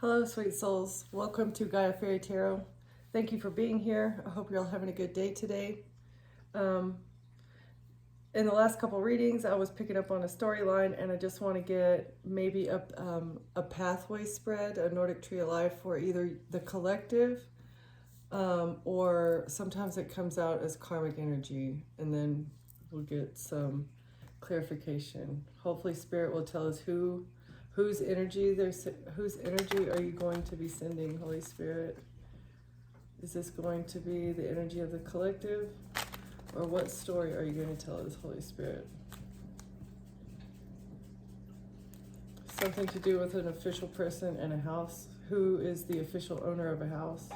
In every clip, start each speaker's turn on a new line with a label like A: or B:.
A: Hello, sweet souls. Welcome to Gaia Fairy Tarot. Thank you for being here. I hope you're all having a good day today. In the last couple readings, I was picking up on a storyline, and I just want to get maybe a pathway spread, a Nordic Tree of Life for either the collective, or sometimes it comes out as karmic energy, and then we'll get some clarification. Hopefully, Spirit will tell us whose energy are you going to be sending, Holy Spirit? Is this going to be the energy of the collective? Or what story are you going to tell us, Holy Spirit? Something to do with an official person and a house. Who is the official owner of a house?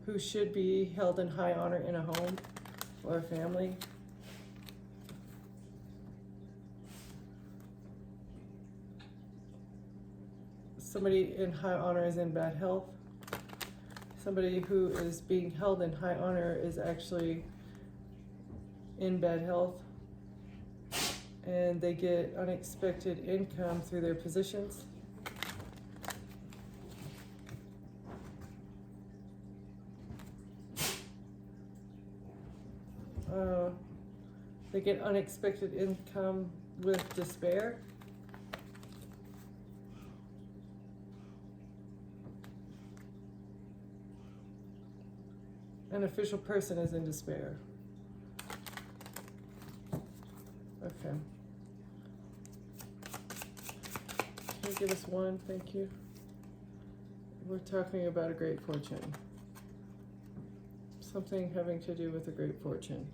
A: Who should be held in high honor in a home or a family? Somebody in high honor is in bad health. Somebody who is being held in high honor is actually in bad health, and they get unexpected income through their positions. They get unexpected income with despair. An official person is in despair. Okay. Can you give us one? Thank you. We're talking about a great fortune. Something having to do with a great fortune.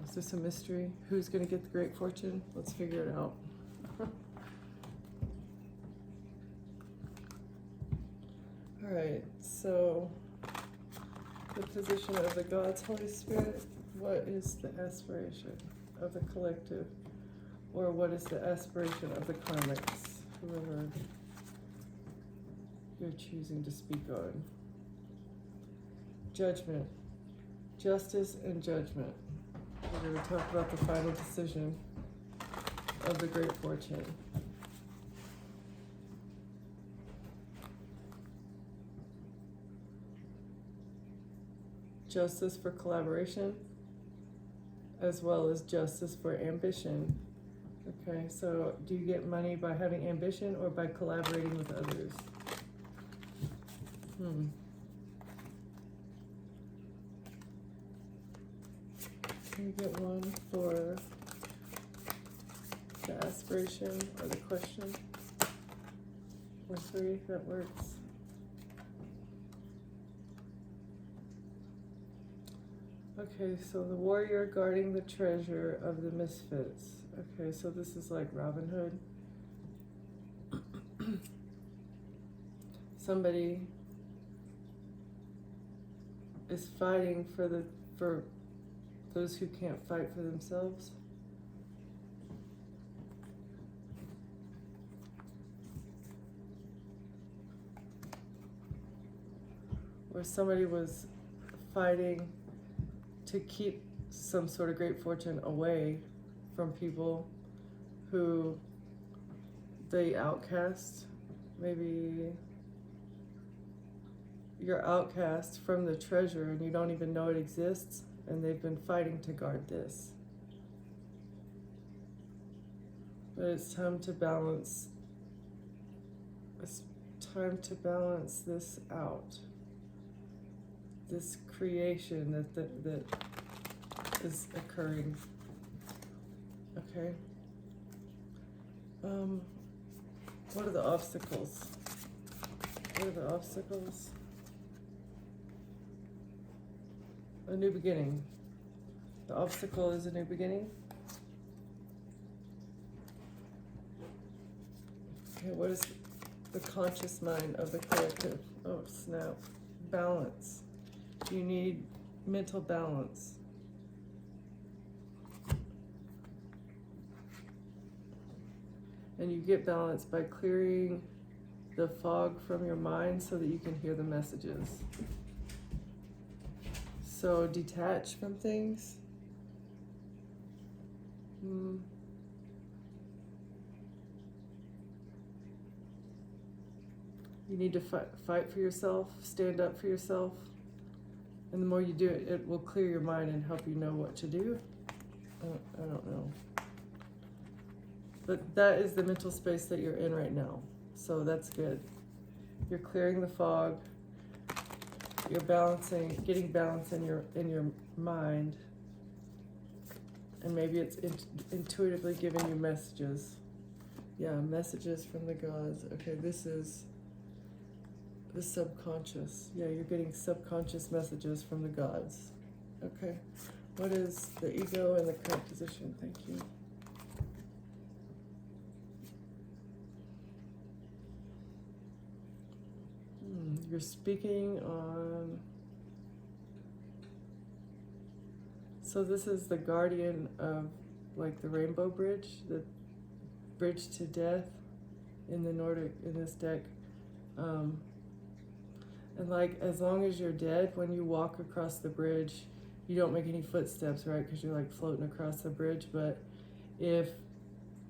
A: Is this a mystery? Who's going to get the great fortune? Let's figure it out. All right, so the position of the gods, Holy Spirit, what is the aspiration of the collective? Or what is the aspiration of the karmics, whoever you're choosing to speak on? Judgment, justice and judgment. We're going to talk about the final decision of the great fortune. Justice for collaboration, as well as justice for ambition. Okay, so do you get money by having ambition or by collaborating with others? Can you get one for the aspiration or the question? Or three, if that works. Okay, so the warrior guarding the treasure of the misfits. Okay, so this is like Robin Hood. Somebody is fighting for those who can't fight for themselves. Or somebody was fighting to keep some sort of great fortune away from people who they outcast. Maybe you're outcast from the treasure and you don't even know it exists, and they've been fighting to guard this. But it's time to balance. It's time to balance this out. This creation that is occurring. Okay. What are the obstacles? What are the obstacles? A new beginning. The obstacle is a new beginning. Okay, what is the conscious mind of the collective? Oh, snap. Balance. You need mental balance. And you get balance by clearing the fog from your mind so that you can hear the messages. So detach from things. You need to fight for yourself, stand up for yourself. And the more you do it, it will clear your mind and help you know what to do. I don't know. But that is the mental space that you're in right now. So that's good. You're clearing the fog. You're balancing, getting balance in your mind. And maybe it's intuitively giving you messages. Yeah, messages from the gods. Okay, this is the subconscious. Yeah, you're getting subconscious messages from the gods. Okay, what is the ego in the current position? Thank you. You're speaking on... So this is the guardian of, like, the Rainbow Bridge, the bridge to death in the Nordic, in this deck. And like, as long as you're dead, when you walk across the bridge, you don't make any footsteps, right? Because you're like floating across the bridge. But if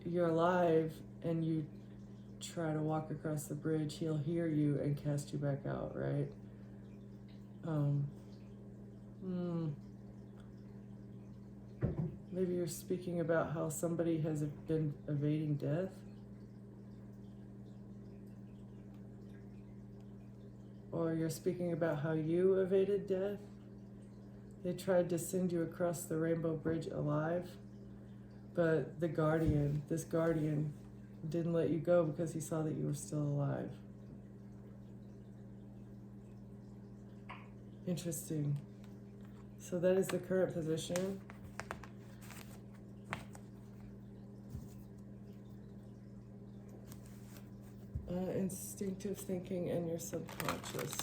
A: you're alive and you try to walk across the bridge, he'll hear you and cast you back out, right? Maybe you're speaking about how somebody has been evading death. Or you're speaking about how you evaded death. They tried to send you across the Rainbow Bridge alive, but the guardian, this guardian, didn't let you go because he saw that you were still alive. Interesting. So that is the current position. Instinctive thinking and your subconscious.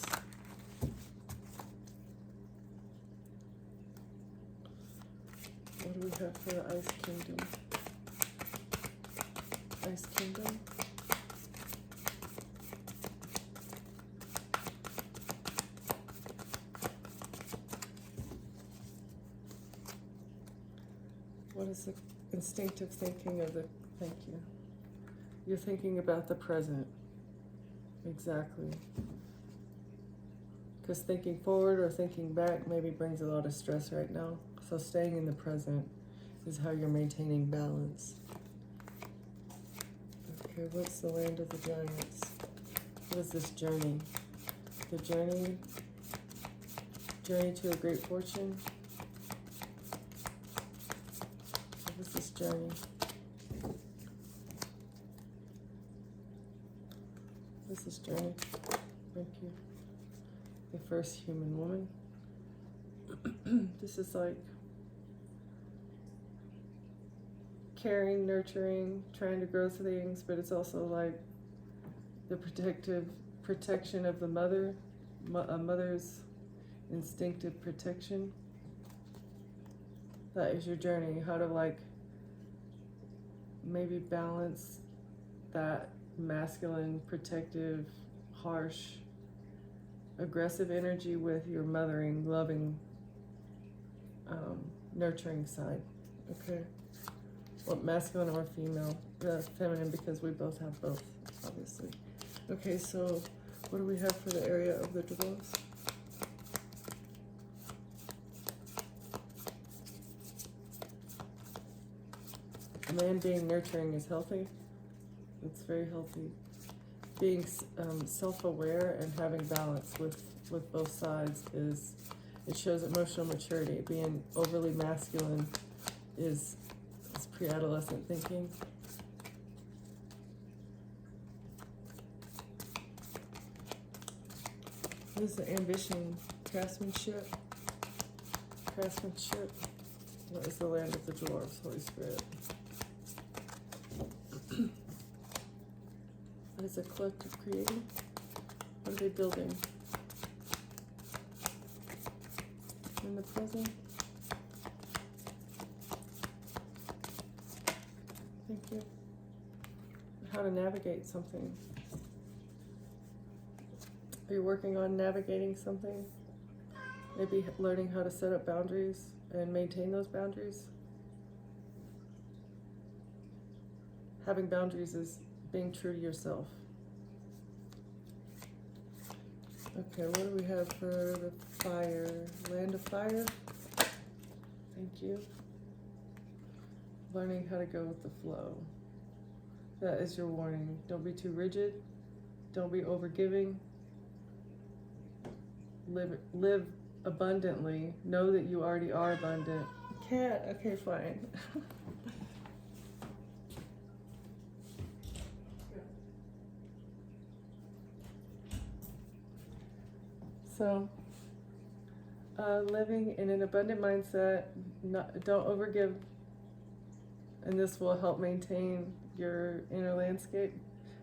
A: What do we have for the Ice Kingdom? Ice Kingdom. What is the instinctive thinking of the... Thank you. You're thinking about the present. Exactly. Because thinking forward or thinking back maybe brings a lot of stress right now. So staying in the present is how you're maintaining balance. Okay, what's the land of the giants? What is this journey? The journey to a great fortune? What is this journey? This is journey. Thank you. The first human woman. This is like caring, nurturing, trying to grow things, but it's also like the protection of the mother, a mother's instinctive protection. That is your journey. How to like maybe balance that masculine, protective, harsh, aggressive energy with your mothering, loving, nurturing side. Okay. What, masculine or female? Feminine, because we both have both, obviously. Okay, so what do we have for the area of the dwarves? A man being nurturing is healthy. It's very healthy. Being self-aware and having balance with both sides is, it shows emotional maturity. Being overly masculine is pre-adolescent thinking. This is the ambition, craftsmanship. Craftsmanship. What is the land of the dwarves, Holy Spirit? What is a collective creating? What are they building? In the present? Thank you. How to navigate something. Are you working on navigating something? Maybe learning how to set up boundaries and maintain those boundaries? Having boundaries is being true to yourself. Okay, what do we have for the fire? Land of fire? Thank you. Learning how to go with the flow. That is your warning. Don't be too rigid. Don't be overgiving. Live abundantly. Know that you already are abundant. Can't? Okay, fine. So, living in an abundant mindset, don't overgive, and this will help maintain your inner landscape.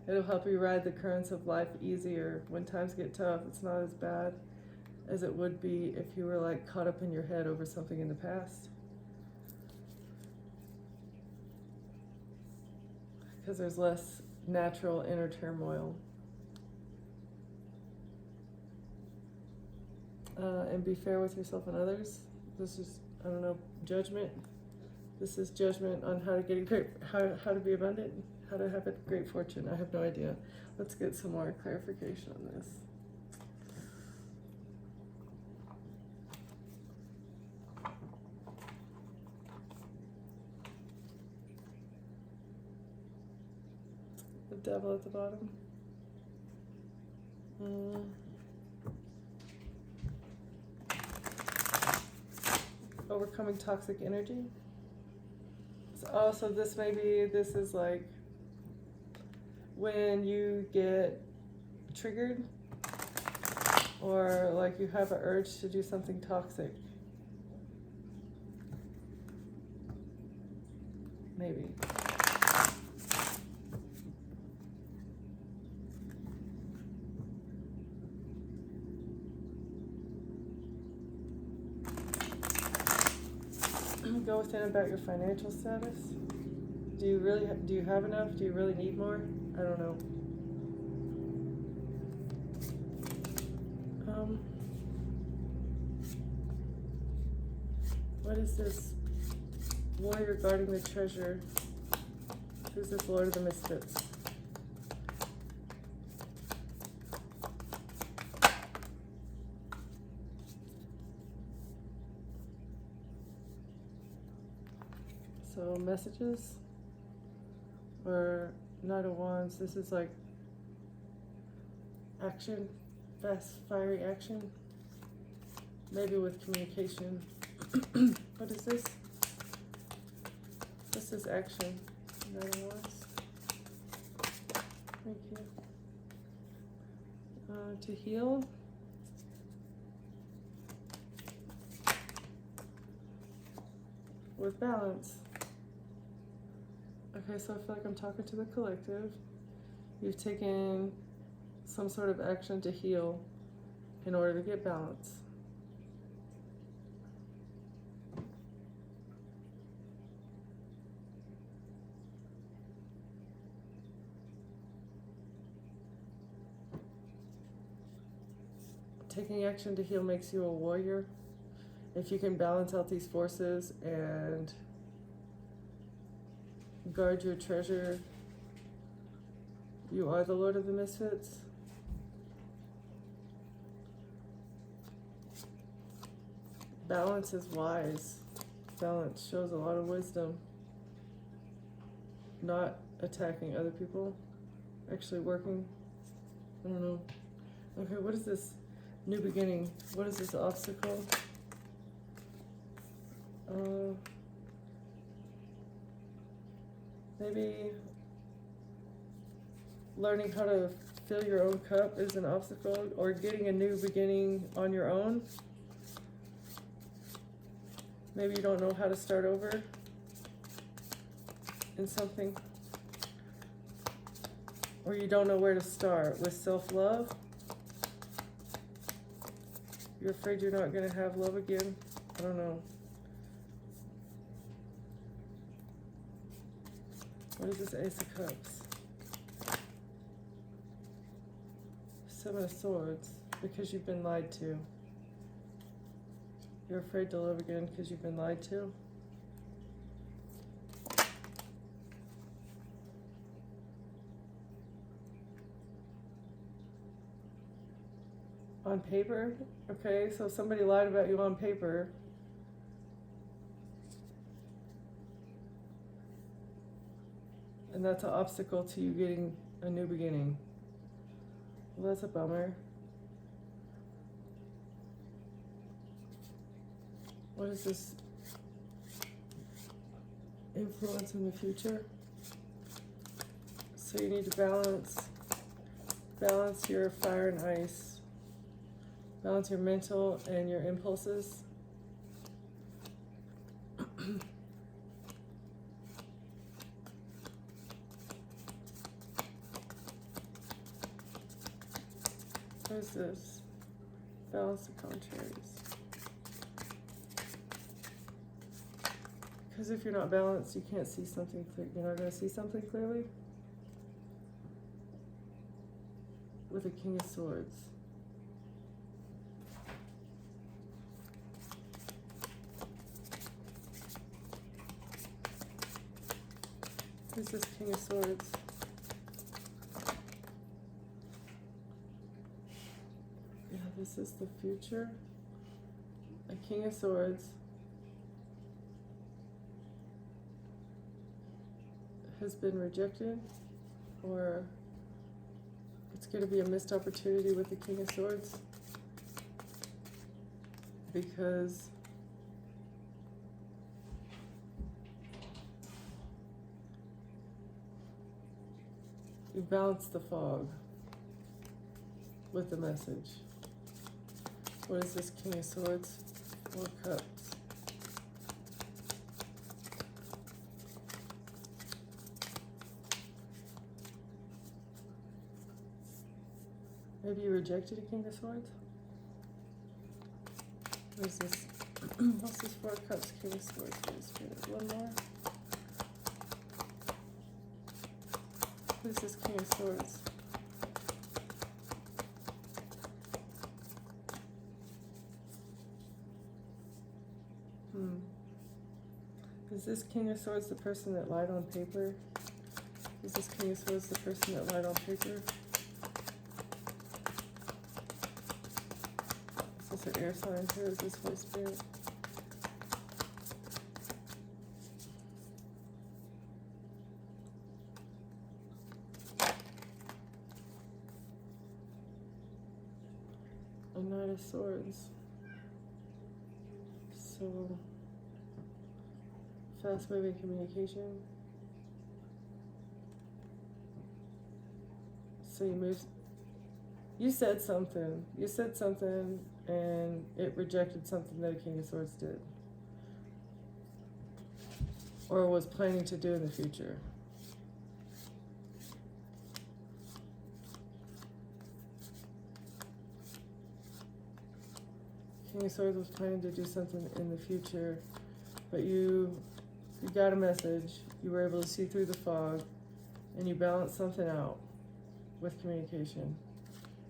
A: It'll help you ride the currents of life easier. When times get tough, it's not as bad as it would be if you were like caught up in your head over something in the past. Because there's less natural inner turmoil. And be fair with yourself and others. This is, I don't know, judgment. This is judgment on how to get a great, how to be abundant, how to have a great fortune. I have no idea. Let's get some more clarification on this. The devil at the bottom. Overcoming toxic energy. So this is like when you get triggered or like you have an urge to do something toxic. Maybe. Go within about your financial status. Do you have enough? Do you really need more? I don't know. What is this? Warrior guarding the treasure. Who's this Lord of the Misfits? So messages or Knight of Wands. This is like action, fast, fiery action. Maybe with communication. What is this? This is action. Knight of Wands. Thank you. To heal. With balance. Okay, so I feel like I'm talking to the collective. You've taken some sort of action to heal in order to get balance. Taking action to heal makes you a warrior. If you can balance out these forces and guard your treasure, you are the Lord of the Misfits. Balance is wise. Balance shows a lot of wisdom. Not attacking other people. Actually working. I don't know. Okay, what is this? New beginning. What is this obstacle? Maybe learning how to fill your own cup is an obstacle, or getting a new beginning on your own. Maybe you don't know how to start over in something, or you don't know where to start with self-love. You're afraid you're not going to have love again. I don't know. What is this Ace of Cups? Seven of Swords. Because you've been lied to. You're afraid to love again because you've been lied to. On paper? Okay, so somebody lied about you on paper. And that's an obstacle to you getting a new beginning. Well, that's a bummer. What is this? Influence in the future? So you need to balance your fire and ice. Balance your mental and your impulses. What is this? Balance the contraries. Because if you're not balanced, you can't see something clear. You're not going to see something clearly. With a King of Swords. Who's this King of Swords? Yeah, this is the future. A King of Swords has been rejected, or it's going to be a missed opportunity with the King of Swords because you balance the fog with the message. What is this King of Swords? 4 Cups. Maybe you rejected a King of Swords? What is this? What's this 4 Cups, King of Swords? One more. What is this King of Swords? Is this King of Swords the person that lied on paper? Is this King of Swords the person that lied on paper? Is this an air sign too? Is this Holy Spirit? A Knight of Swords. So, fast moving communication. So you said something and it rejected something that a King of Swords did. Or was planning to do in the future. King of Swords was planning to do something in the future, but you got a message, you were able to see through the fog, and you balanced something out with communication.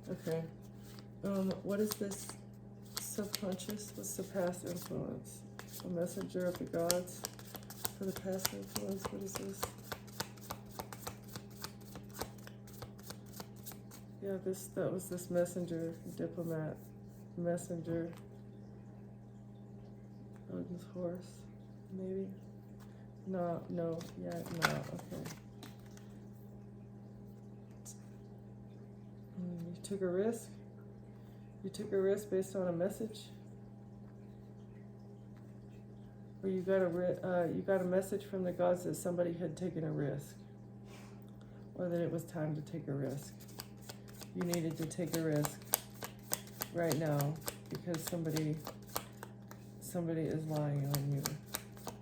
A: Okay. What is this subconscious? What's the past influence? A messenger of the gods for the past influence. What is this? Yeah, that was this messenger, diplomat, messenger. Oh, this horse, maybe? No, okay. You took a risk? You took a risk based on a message? Or you got a message from the gods that somebody had taken a risk? Or that it was time to take a risk? You needed to take a risk right now because somebody is lying on you,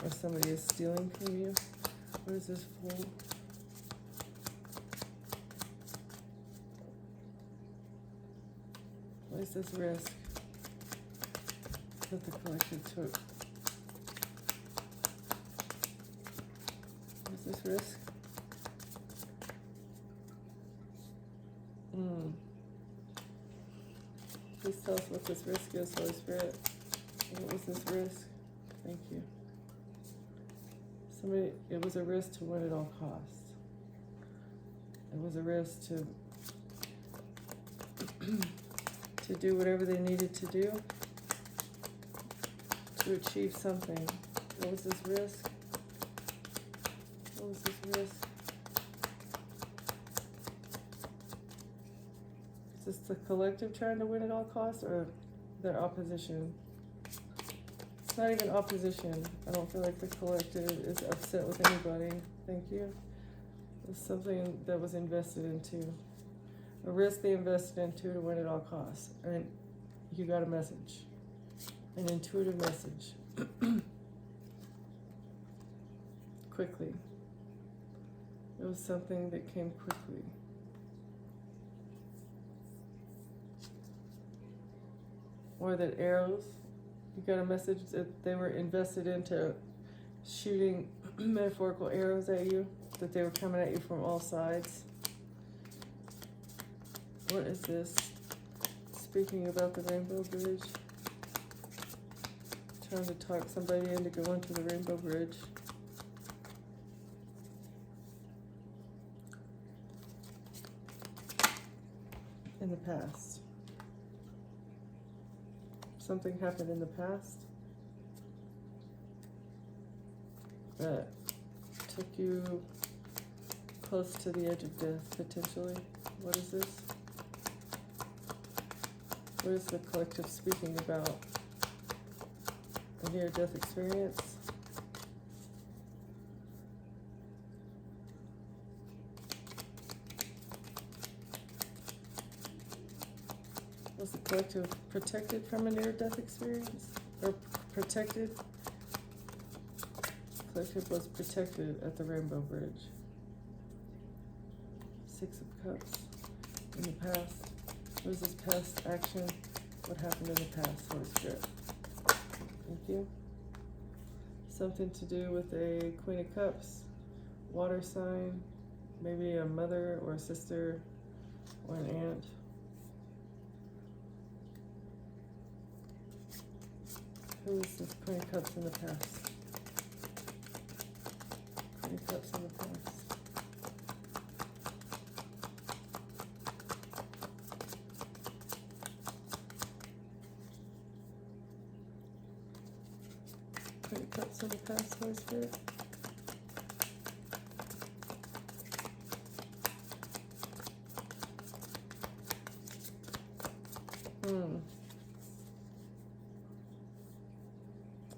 A: or somebody is stealing from you. What is this Fool? What is this risk that the collective took? What is this risk? Please tell us what this risk is, Holy Spirit. What was this risk? Thank you. It was a risk to win at all costs. It was a risk to to do whatever they needed to do to achieve something. What was this risk? What was this risk? Is this the collective trying to win at all costs, or their opposition? It's not even opposition. I don't feel like the collective is upset with anybody. Thank you. It's something that was invested into. A risk they invested into to win at all costs. And you got a message. An intuitive message. Quickly. It was something that came quickly. Or that arrows, you got a message that they were invested into shooting metaphorical arrows at you, that they were coming at you from all sides. What is this? Speaking about the Rainbow Bridge. Trying to talk somebody into going to the Rainbow Bridge. In the past. Something happened in the past that took you close to the edge of death, potentially. What is this? What is the collective speaking about? A near-death experience? Was the collective protected from a near-death experience? Or protected? The collective was protected at the Rainbow Bridge. Six of Cups. In the past. What is this past action? What happened in the past, Holy Spirit? Thank you. Something to do with a Queen of Cups. Water sign. Maybe a mother or a sister or an aunt. Who is this Queen of Cups in the past? Queen of Cups in the past. Queen of Cups in the past, Holy Spirit.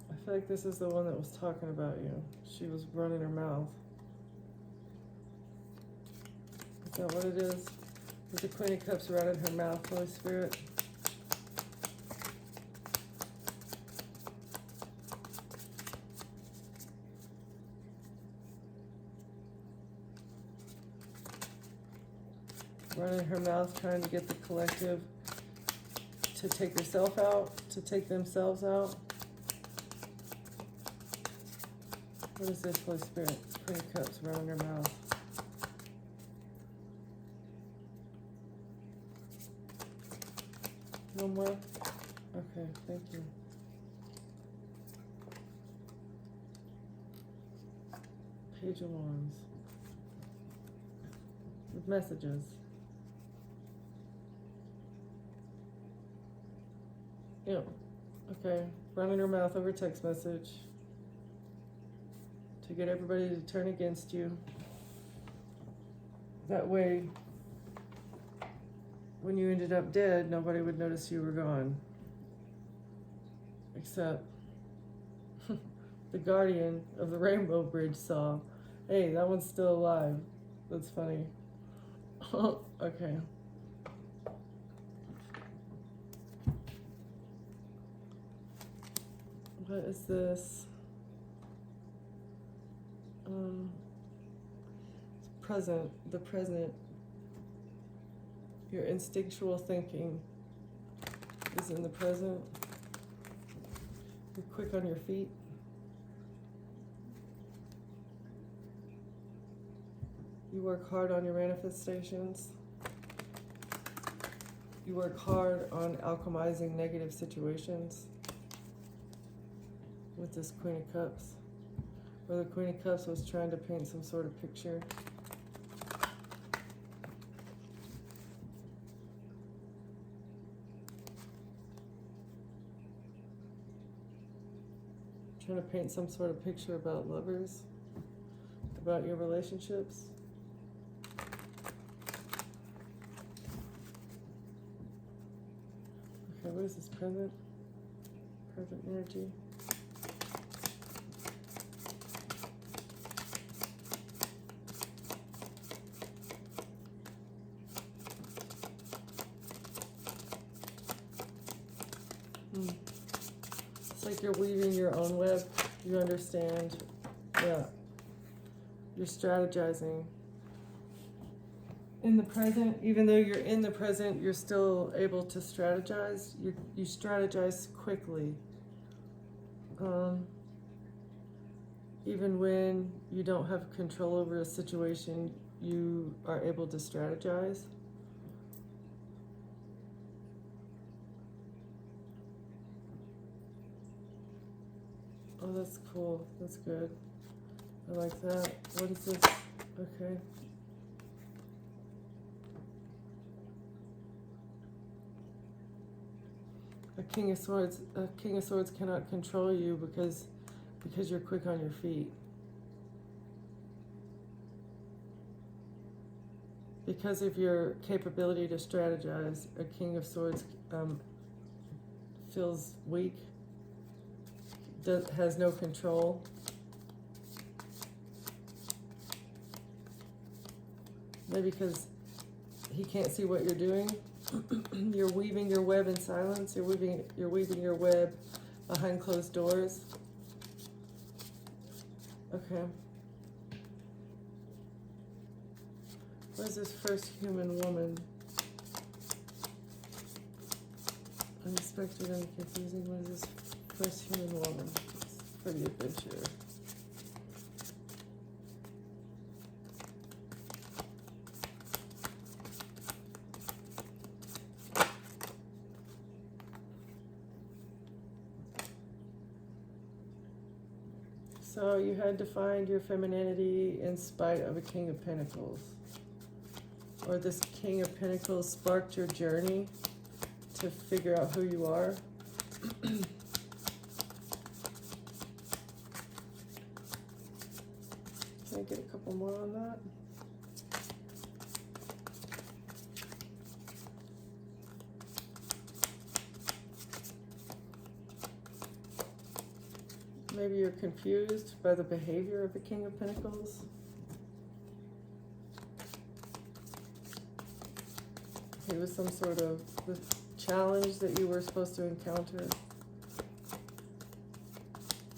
A: I feel like this is the one that was talking about you. She was running her mouth. Is that what it is? With the Queen of Cups running her mouth, Holy Spirit? Running her mouth, trying to get the collective to take herself out, to take themselves out. What is this, Holy Spirit? Queen of Cups around her mouth. No more? Okay, thank you. Page of Wands. With messages. Yeah. Okay. Running her mouth over text message. To get everybody to turn against you. That way, when you ended up dead, nobody would notice you were gone. Except the guardian of the Rainbow Bridge saw, hey, that one's still alive. That's funny. Okay. What is this? Present, the present. Your instinctual thinking is in the present. You're quick on your feet. You work hard on your manifestations. You work hard on alchemizing negative situations with this Queen of Cups. Where the Queen of Cups was trying to paint some sort of picture. trying to paint some sort of picture about lovers, about your relationships. Okay, what is this present? Present energy. It's like you're weaving your own web. You understand. Yeah. You're strategizing. In the present, even though you're in the present, you're still able to strategize. You strategize quickly. Even when you don't have control over a situation, you are able to strategize. Oh, that's cool. That's good. I like that. What is this? Okay. A King of Swords. A King of Swords cannot control you because you're quick on your feet. Because of your capability to strategize, a King of Swords feels weak. Has no control. Maybe because he can't see what you're doing. You're weaving your web in silence. You're weaving your web behind closed doors. Okay. What is this first human woman? Unexpected and confusing. What is this first human woman? It's for the adventure. So you had to find your femininity in spite of a King of Pentacles. Or this King of Pentacles sparked your journey to figure out who you are. Can I get a couple more on that? Maybe you're confused by the behavior of the King of Pentacles. It was some sort of challenge that you were supposed to encounter.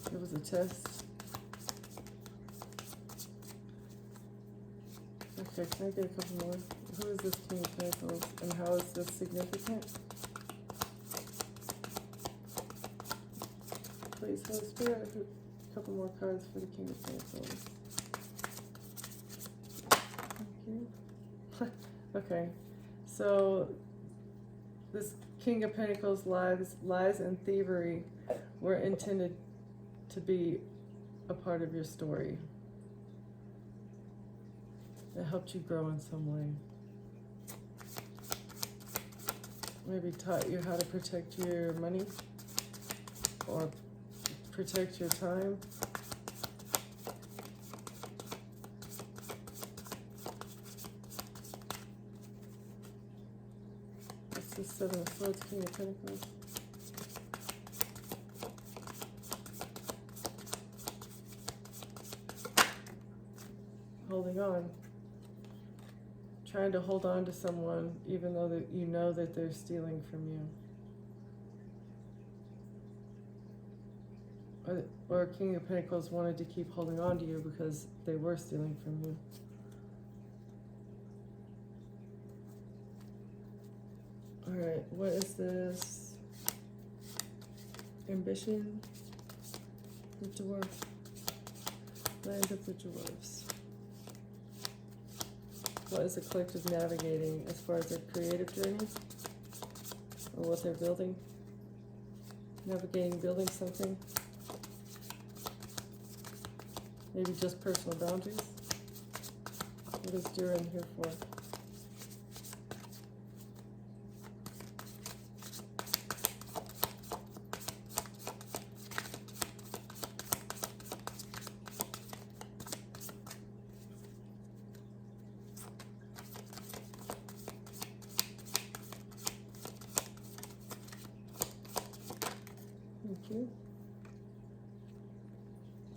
A: It was a test. Okay, can I get a couple more? Who is this King of Pentacles and how is this significant? Please, Holy Spirit, a couple more cards for the King of Pentacles. Thank you. Okay, so this King of Pentacles lies and thievery were intended to be a part of your story. It helped you grow in some way. Maybe taught you how to protect your money or protect your time. What's the Seven of Swords, King of Pentacles? Holding on. Trying to hold on to someone even though that you know that they're stealing from you. Or King of Pentacles wanted to keep holding on to you because they were stealing from you. Alright, what is this? Ambition? The Dwarf. Land of the Dwarfs. What is the collective navigating as far as their creative journey? Or what they're building? Navigating, building something? Maybe just personal boundaries? What is Durin here for?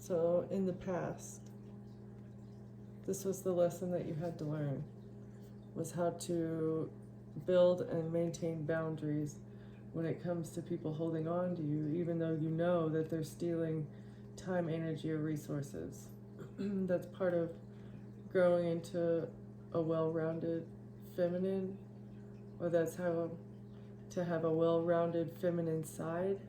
A: So in the past, this was the lesson that you had to learn, was how to build and maintain boundaries when it comes to people holding on to you, even though you know that they're stealing time, energy, or resources. That's part of growing into a well-rounded feminine, or that's how to have a well-rounded feminine side.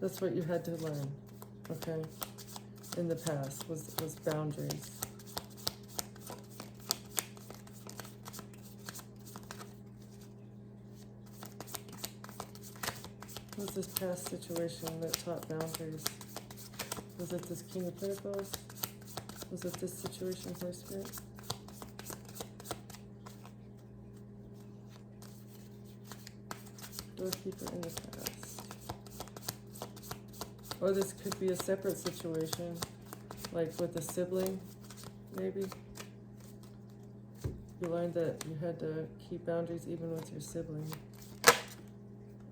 A: That's what you had to learn, okay, in the past, was boundaries. What was this past situation that taught boundaries? Was it this King of Pentacles? Was it this situation, Holy Spirit? Doorkeeper in the past. Or this could be a separate situation, like with a sibling, maybe. You learned that you had to keep boundaries even with your sibling.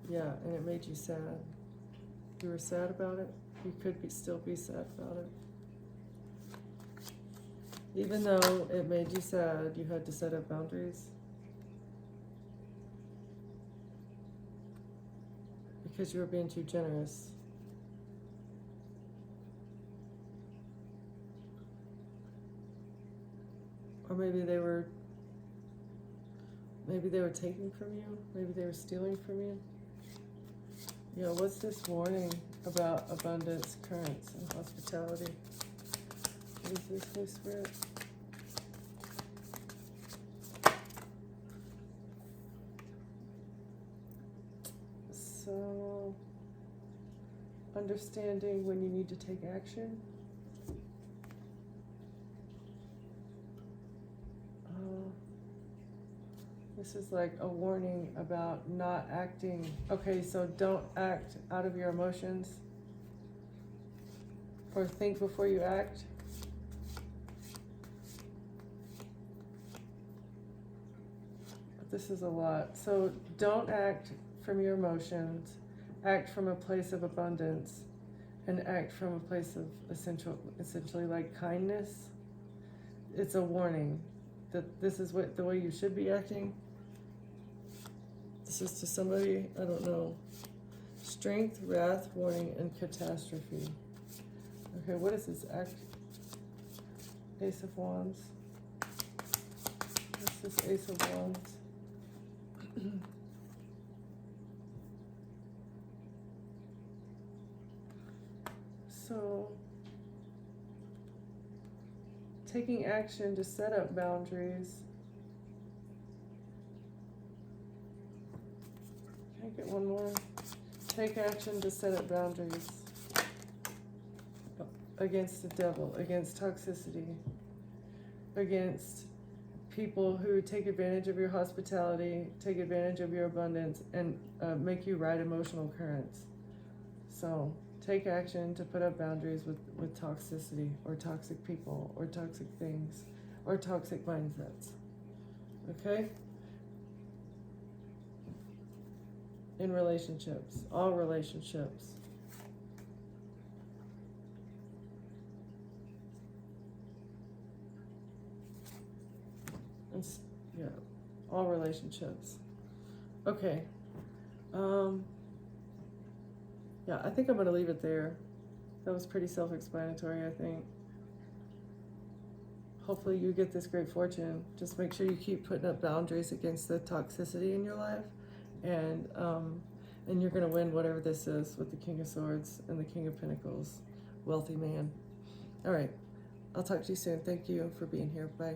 A: Yeah, and it made you sad. You were sad about it. You could still be sad about it. Even though it made you sad, you had to set up boundaries. Because you were being too generous. Or maybe they were taking from you. Maybe they were stealing from you. Yeah, what's this warning about abundance, currents, and hospitality? What is this, Holy Spirit? So, understanding when you need to take action. This is like a warning about not acting. Okay, so don't act out of your emotions. Or think before you act. But this is a lot. So don't act from your emotions. Act from a place of abundance. And act from a place of essentially like kindness. It's a warning that this is the way you should be acting. This is to somebody, I don't know. Strength, wrath, warning, and catastrophe. Okay, what is this act? Ace of Wands. What's this Ace of Wands? So, taking action to set up boundaries. Can I get one more? Take action to set up boundaries against the devil, against toxicity, against people who take advantage of your hospitality, take advantage of your abundance, and make you ride emotional currents. So take action to put up boundaries with toxicity, or toxic people, or toxic things, or toxic mindsets. Okay? In relationships, all relationships. Yeah, all relationships. Okay. Yeah, I think I'm going to leave it there. That was pretty self-explanatory, I think. Hopefully you get this great fortune. Just make sure you keep putting up boundaries against the toxicity in your life. And you're going to win whatever this is with the King of Swords and the King of Pentacles. Wealthy man. All right. I'll talk to you soon. Thank you for being here. Bye.